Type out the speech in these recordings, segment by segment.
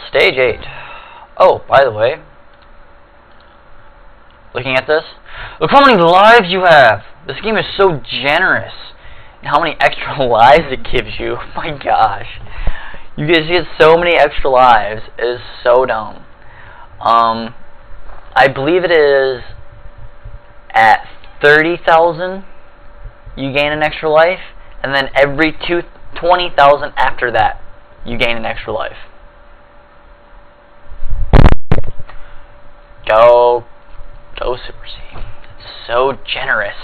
Stage 8. Oh, by the way, looking at this, look how many lives you have! This game is so generous. And how many extra lives it gives you. Oh my gosh. You guys get so many extra lives. It is so dumb. I believe it is at 30,000 you gain an extra life, and then every 20,000 after that you gain an extra life. Go Super C. It's so generous.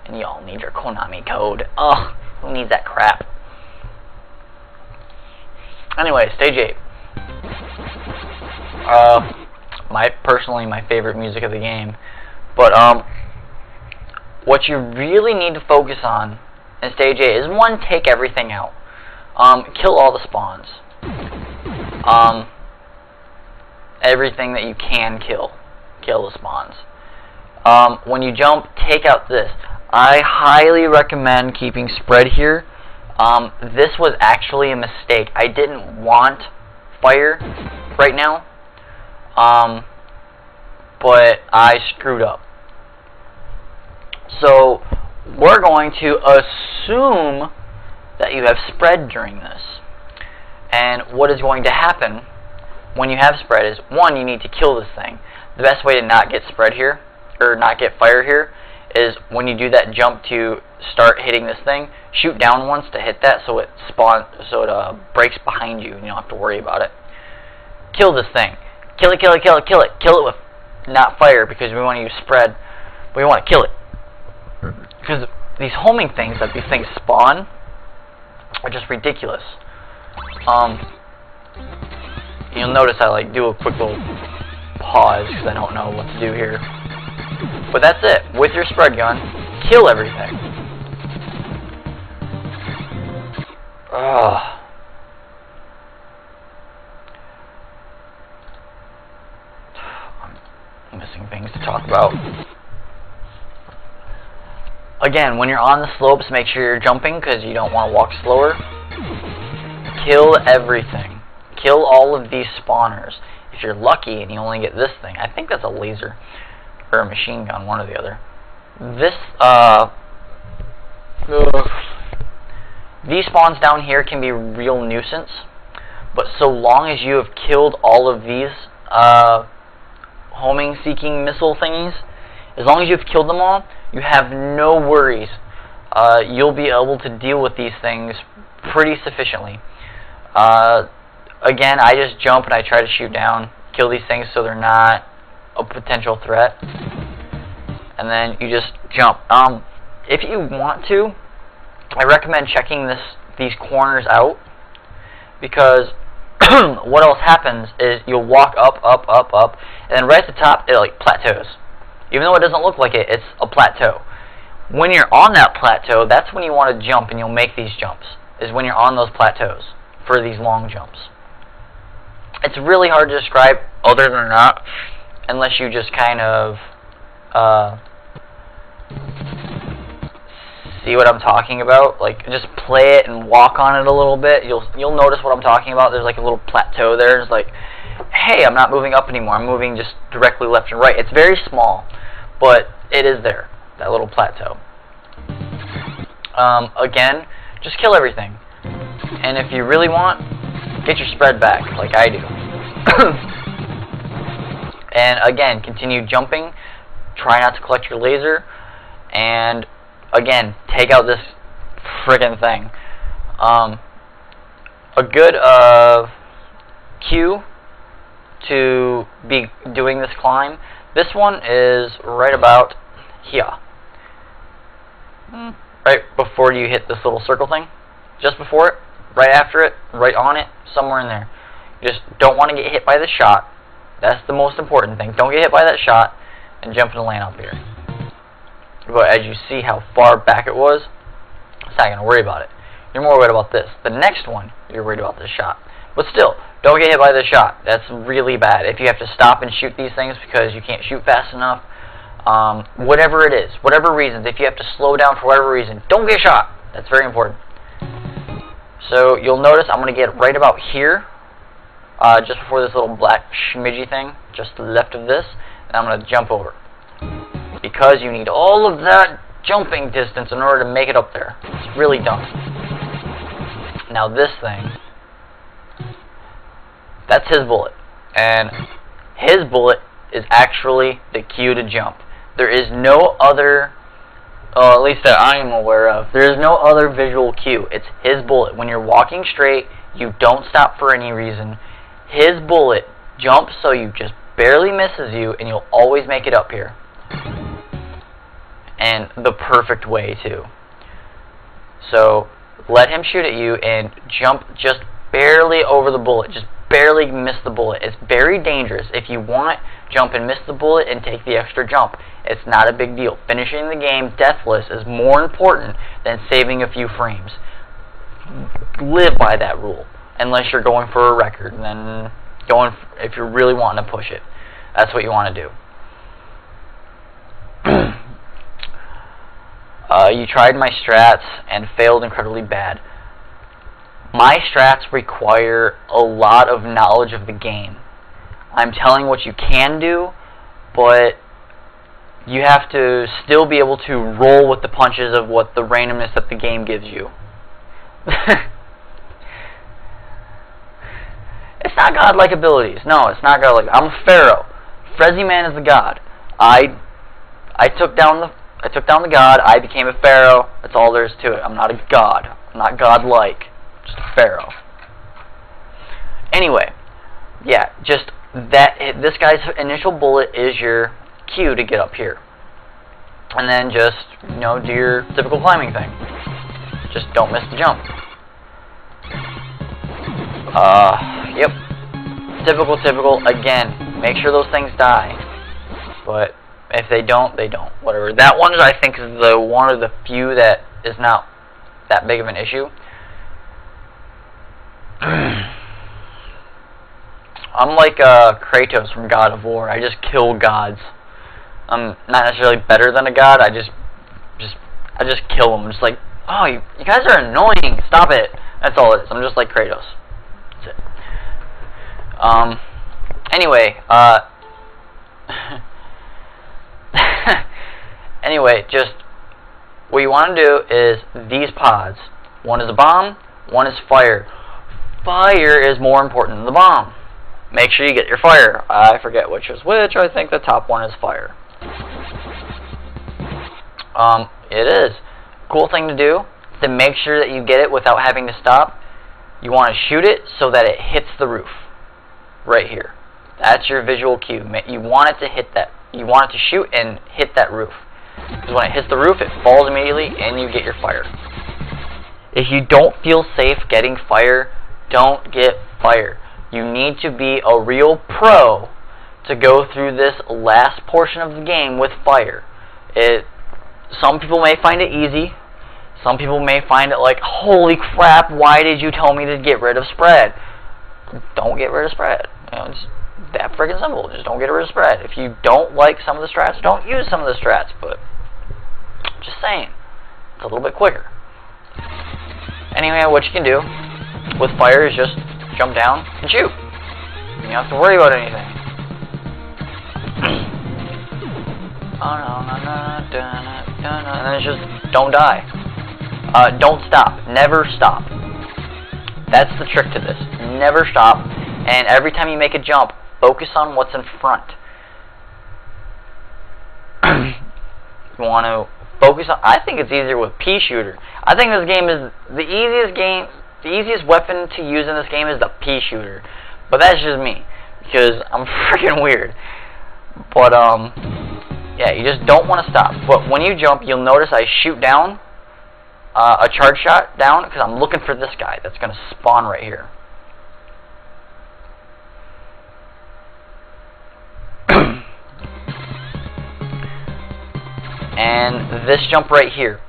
And y'all need your Konami code. Ugh, who needs that crap? Anyway, stage 8. Personally my favorite music of the game. But what you really need to focus on in stage 8 is, one, take everything out. Kill all the spawns. Everything that you can kill. Kill the spawns. When you jump, take out this. I highly recommend keeping spread here. This was actually a mistake. I didn't want fire right now, but I screwed up. So we're going to assume that you have spread during this. And what is going to happen when you have spread is, one, you need to kill this thing. The best way to not get spread here, or not get fire here, is when you do that jump to start hitting this thing, shoot down once to hit that so it breaks behind you and you don't have to worry about it. Kill this thing. Kill it, kill it, kill it, kill it. Kill it with not fire, because we want to use spread, but we want to kill it. Because these homing things that these things spawn are just ridiculous. You'll notice I do a quick little pause because I don't know what to do here. But that's it. With your spread gun, kill everything. Ugh. I'm missing things to talk about. Again, when you're on the slopes, make sure you're jumping because you don't want to walk slower. Kill everything. Kill all of these spawners. If you're lucky and you only get this thing, I think that's a laser or a machine gun, one or the other. These spawns down here can be a real nuisance, but so long as you have killed all of these homing seeking missile thingies, as long as you've killed them all, you have no worries. You'll be able to deal with these things pretty sufficiently. Again, I just jump and I try to shoot down, kill these things so they're not a potential threat, and then you just jump. If you want to, I recommend checking these corners out, because what else happens is you'll walk up, up, up, up, and then right at the top it plateaus. Even though it doesn't look like it, it's a plateau. When you're on that plateau, that's when you want to jump, and you'll make these jumps, is when you're on those plateaus for these long jumps. It's really hard to describe other than that, unless you just kind of see what I'm talking about. Just play it and walk on it a little bit. You'll notice what I'm talking about. There's a little plateau there. It's hey, I'm not moving up anymore. I'm moving just directly left and right. It's very small, but it is there, that little plateau. Again, just kill everything. And if you really want, get your spread back, like I do. And again, continue jumping. Try not to collect your laser. And again, take out this friggin' thing. A good cue to be doing this climb. This one is right about here. Right before you hit this little circle thing. Just before it, right after it, right on it, somewhere in there. You just don't want to get hit by the shot. That's the most important thing. Don't get hit by that shot and jump and land up here. But as you see how far back it was, it's not going to worry about it. You're more worried about this. The next one, you're worried about this shot. But still, don't get hit by the shot. That's really bad. If you have to stop and shoot these things because you can't shoot fast enough, whatever it is, whatever reasons, if you have to slow down for whatever reason, don't get shot. That's very important. So you'll notice I'm going to get right about here. just before this little black schmidgy thing, just to the left of this, and I'm going to jump over. Because you need all of that jumping distance in order to make it up there. It's really dumb. Now this thing, that's his bullet. And his bullet is actually the cue to jump. There is no other, at least that I am aware of, there is no other visual cue. It's his bullet. When you're walking straight, you don't stop for any reason. His bullet jumps so you just barely misses you, and you'll always make it up here. And the perfect way, too. So, let him shoot at you and jump just barely over the bullet. Just barely miss the bullet. It's very dangerous. If you want, jump and miss the bullet and take the extra jump. It's not a big deal. Finishing the game deathless is more important than saving a few frames. Live by that rule. Unless you're going for a record. And then if you're really wanting to push it. That's what you want to do. You tried my strats and failed incredibly bad. My strats require a lot of knowledge of the game. I'm telling what you can do, but you have to still be able to roll with the punches of what the randomness that the game gives you. It's not godlike abilities. No, it's not godlike. I'm a pharaoh. Frezzy-Man is the god. I took down the god. I became a pharaoh. That's all there is to it. I'm not a god. I'm not godlike. Just a pharaoh. Anyway, yeah, just that. This guy's initial bullet is your cue to get up here, and then just do your typical climbing thing. Just don't miss the jump. Yep. Typical. Again, make sure those things die. But if they don't, they don't. Whatever. That one, I think, is the one of the few that is not that big of an issue. I'm like Kratos from God of War. I just kill gods. I'm not necessarily better than a god. I just kill them. Just like, oh, you guys are annoying. Stop it. That's all it is. I'm just like Kratos. That's it. Anyway, anyway, just what you want to do is these pods. One is a bomb, one is fire. Fire is more important than the bomb. Make sure you get your fire. I forget which is which. I think the top one is fire. It is. Cool thing to do to make sure that you get it without having to stop. You want to shoot it so that it hits the roof. Right here. That's your visual cue. You want it to hit that. You want it to shoot and hit that roof. Because when it hits the roof, it falls immediately and you get your fire. If you don't feel safe getting fire, don't get fire. You need to be a real pro to go through this last portion of the game with fire. Some people may find it easy. Some people may find it like, holy crap, why did you tell me to get rid of spread? Don't get rid of spread. It's that freaking simple. Just don't get rid of spread. If you don't like some of the strats, don't use some of the strats. But just saying, it's a little bit quicker. Anyway, what you can do with fire is just jump down and shoot. You don't have to worry about anything. And then it's just don't die. Don't stop. Never stop. That's the trick to this. Never stop. And every time you make a jump, focus on what's in front. You want to focus on. I think it's easier with pea shooter. I think this game is the easiest game. The easiest weapon to use in this game is the pea shooter. But that's just me, because I'm freaking weird. But yeah, you just don't want to stop. But when you jump, you'll notice I shoot down. A charge shot down because I'm looking for this guy that's going to spawn right here. And this jump right here,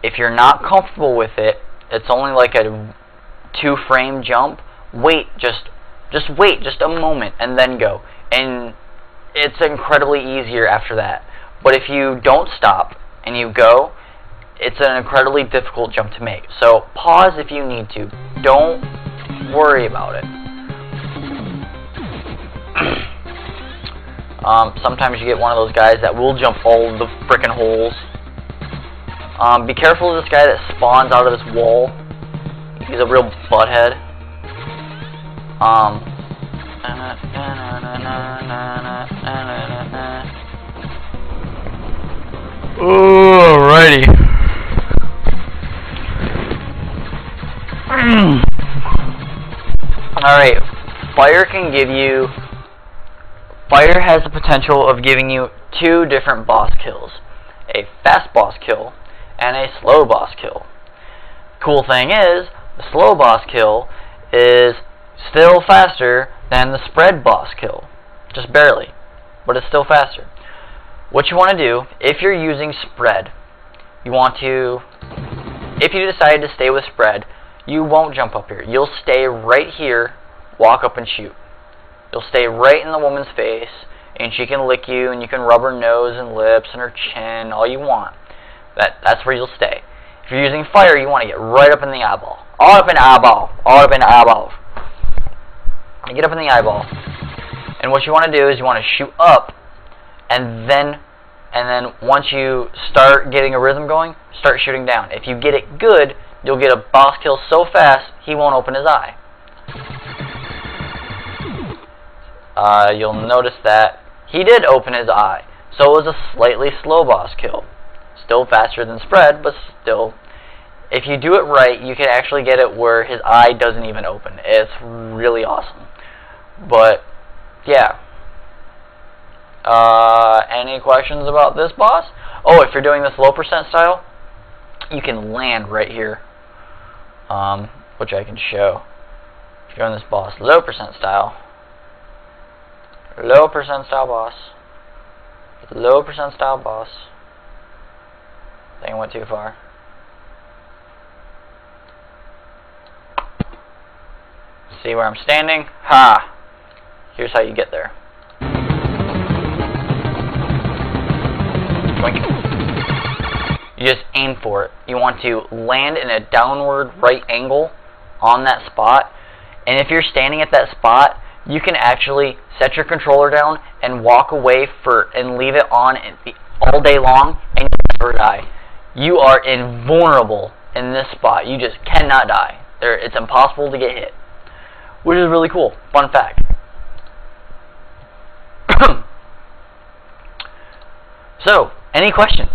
if you're not comfortable with it, it's only like a 2-frame jump. Wait, just wait just a moment and then go. And it's incredibly easier after that. But if you don't stop and you go, it's an incredibly difficult jump to make. So pause if you need to. Don't worry about it. Sometimes you get one of those guys that will jump all the frickin' holes. Be careful of this guy that spawns out of this wall. He's a real butthead. Alrighty. Alright, Fire has the potential of giving you two different boss kills. A fast boss kill and a slow boss kill. Cool thing is, the slow boss kill is still faster than the spread boss kill. Just barely, but it's still faster. What you want to do, if you're using spread, if you decide to stay with spread, you won't jump up here. You'll stay right here, walk up and shoot. You'll stay right in the woman's face, and she can lick you, and you can rub her nose and lips and her chin, all you want. That's where you'll stay. If you're using fire, you want to get right up in the eyeball. All up in the eyeball. All up in the eyeball. You get up in the eyeball, and what you want to do is you want to shoot up, and then once you start getting a rhythm going, start shooting down. If you get it good, you'll get a boss kill so fast, he won't open his eye. You'll notice that he did open his eye, so it was a slightly slow boss kill. Still faster than spread, but still. If you do it right, you can actually get it where his eye doesn't even open. It's really awesome. But, yeah. Any questions about this boss? Oh, if you're doing this low percent style, you can land right here. Which I can show. If you're doing this boss low percent style boss. Low percent style boss. I think I went too far. See where I'm standing? Ha! Here's how you get there. You just aim for it. You want to land in a downward right angle on that spot. And if you're standing at that spot, you can actually set your controller down and walk away and leave it on all day long, and you never die. You are invulnerable in this spot. You just cannot die. It's impossible to get hit, which is really cool. Fun fact. So, any questions?